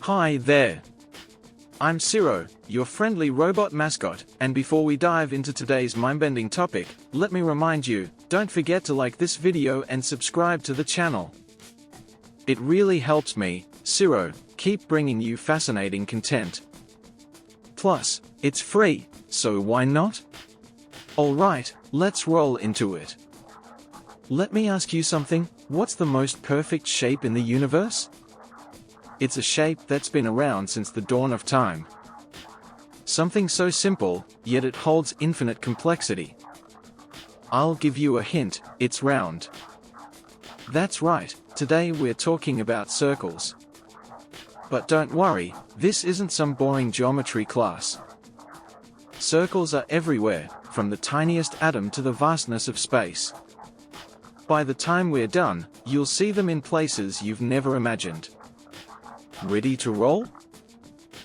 Hi there. I'm Ciro, your friendly robot mascot, and before we dive into today's mind-bending topic, let me remind you, don't forget to like this video and subscribe to the channel. It really helps me, Ciro, keep bringing you fascinating content. Plus, it's free, so why not? Alright, let's roll into it. Let me ask you something, what's the most perfect shape in the universe? It's a shape that's been around since the dawn of time. Something so simple, yet it holds infinite complexity. I'll give you a hint, it's round. That's right, today we're talking about circles. But don't worry, this isn't some boring geometry class. Circles are everywhere, from the tiniest atom to the vastness of space. By the time we're done, you'll see them in places you've never imagined. Ready to roll?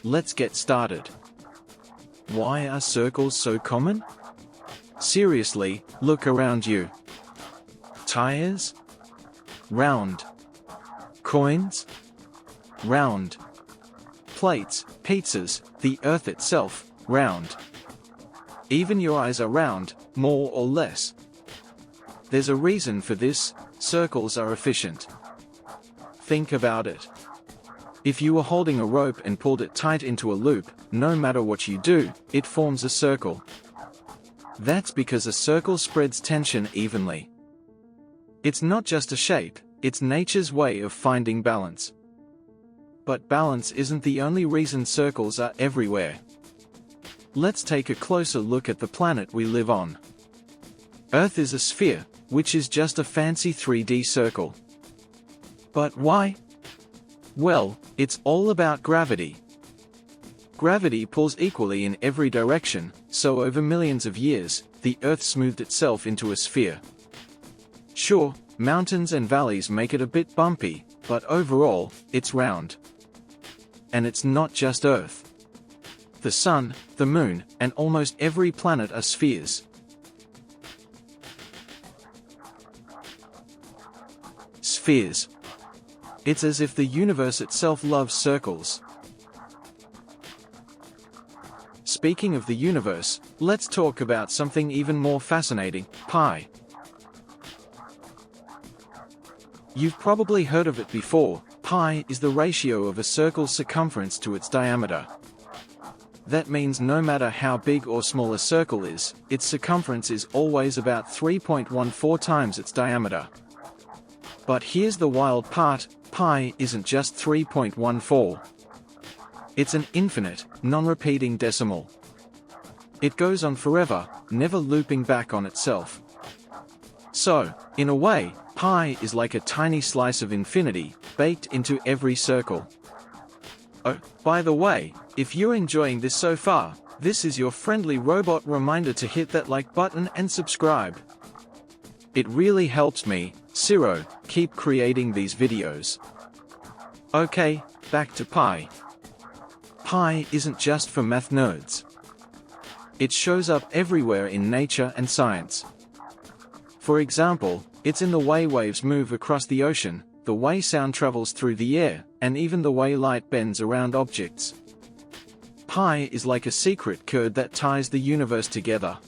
Let's get started. Why are circles so common? Seriously, look around you. Tires? Round. Coins? Round. Plates, pizzas, the earth itself, round. Even your eyes are round, more or less. There's a reason for this, circles are efficient. Think about it. If you were holding a rope and pulled it tight into a loop, no matter what you do, it forms a circle. That's because a circle spreads tension evenly. It's not just a shape, it's nature's way of finding balance. But balance isn't the only reason circles are everywhere. Let's take a closer look at the planet we live on. Earth is a sphere, which is just a fancy 3D circle. But why? Well, it's all about gravity. Gravity pulls equally in every direction, so over millions of years, the Earth smoothed itself into a sphere. Sure, mountains and valleys make it a bit bumpy, but overall, it's round. And it's not just Earth. The Sun, the Moon, and almost every planet are spheres. Spheres. It's as if the universe itself loves circles. Speaking of the universe, let's talk about something even more fascinating, pi. You've probably heard of it before. Pi is the ratio of a circle's circumference to its diameter. That means no matter how big or small a circle is, its circumference is always about 3.14 times its diameter. But here's the wild part, pi isn't just 3.14. It's an infinite, non-repeating decimal. It goes on forever, never looping back on itself. So, in a way, pi is like a tiny slice of infinity, baked into every circle. Oh, by the way, if you're enjoying this so far, this is your friendly robot reminder to hit that like button and subscribe. It really helps me, Ciro, keep creating these videos. Okay, back to pi. Pi isn't just for math nerds. It shows up everywhere in nature and science. For example, it's in the way waves move across the ocean, the way sound travels through the air, and even the way light bends around objects. Pi is like a secret code that ties the universe together.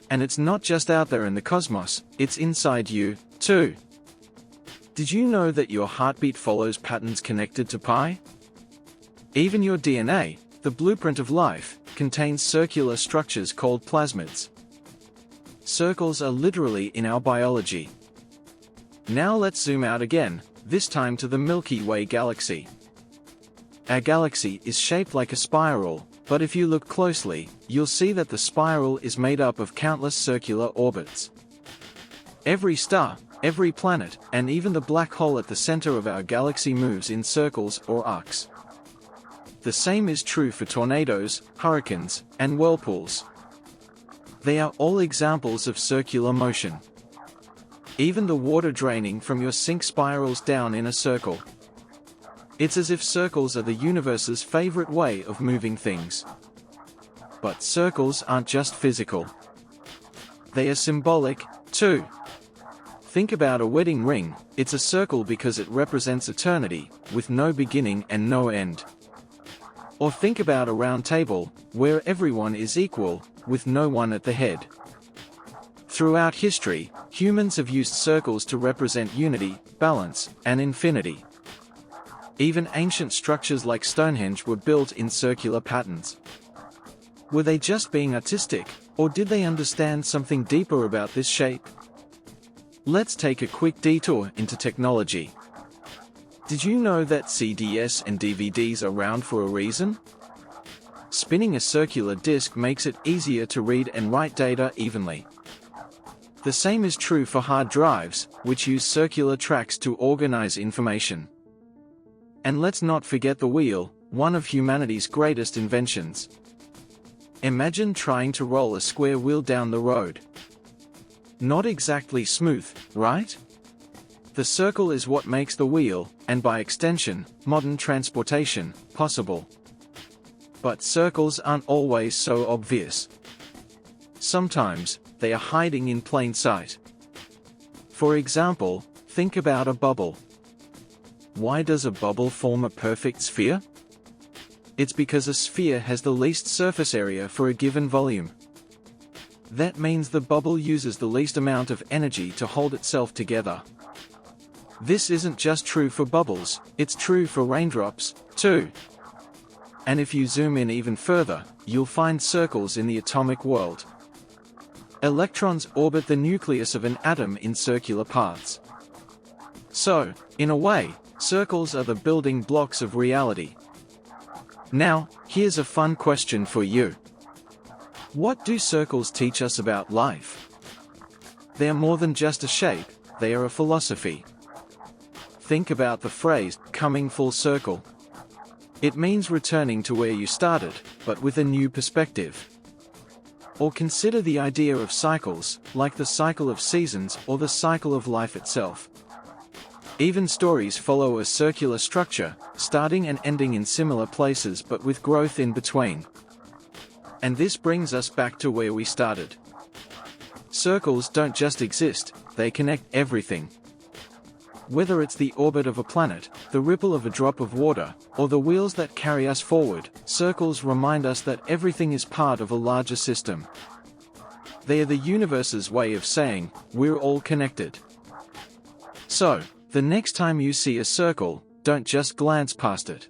And it's not just out there in the cosmos, it's inside you, too. Did you know that your heartbeat follows patterns connected to pi? Even your DNA, the blueprint of life, contains circular structures called plasmids. Circles are literally in our biology. Now let's zoom out again, this time to the Milky Way galaxy. Our galaxy is shaped like a spiral, but if you look closely, you'll see that the spiral is made up of countless circular orbits. Every star, every planet, and even the black hole at the center of our galaxy moves in circles or arcs. The same is true for tornadoes, hurricanes, and whirlpools. They are all examples of circular motion. Even the water draining from your sink spirals down in a circle. It's as if circles are the universe's favorite way of moving things. But circles aren't just physical. They are symbolic, too. Think about a wedding ring. It's a circle because it represents eternity, with no beginning and no end. Or think about a round table, where everyone is equal, with no one at the head. Throughout history, humans have used circles to represent unity, balance, and infinity. Even ancient structures like Stonehenge were built in circular patterns. Were they just being artistic, or did they understand something deeper about this shape? Let's take a quick detour into technology. Did you know that CDs and DVDs are round for a reason? Spinning a circular disc makes it easier to read and write data evenly. The same is true for hard drives, which use circular tracks to organize information. And let's not forget the wheel, one of humanity's greatest inventions. Imagine trying to roll a square wheel down the road. Not exactly smooth, right? The circle is what makes the wheel, and by extension, modern transportation, possible. But circles aren't always so obvious. Sometimes, they are hiding in plain sight. For example, think about a bubble. Why does a bubble form a perfect sphere? It's because a sphere has the least surface area for a given volume. That means the bubble uses the least amount of energy to hold itself together. This isn't just true for bubbles, it's true for raindrops, too. And if you zoom in even further, you'll find circles in the atomic world. Electrons orbit the nucleus of an atom in circular paths. So, in a way, circles are the building blocks of reality. Now, here's a fun question for you. What do circles teach us about life? They're more than just a shape, they are a philosophy. Think about the phrase, coming full circle. It means returning to where you started, but with a new perspective. Or consider the idea of cycles, like the cycle of seasons or the cycle of life itself. Even stories follow a circular structure, starting and ending in similar places but with growth in between. And this brings us back to where we started. Circles don't just exist, they connect everything. Whether it's the orbit of a planet, the ripple of a drop of water, or the wheels that carry us forward, circles remind us that everything is part of a larger system. They are the universe's way of saying, we're all connected. So, the next time you see a circle, don't just glance past it.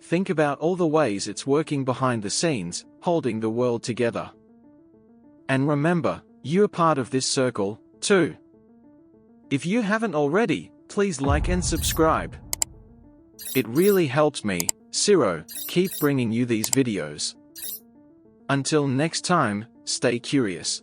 Think about all the ways it's working behind the scenes, holding the world together. And remember, you're part of this circle, too. If you haven't already, please like and subscribe. It really helps me, Ciro, keep bringing you these videos. Until next time, stay curious.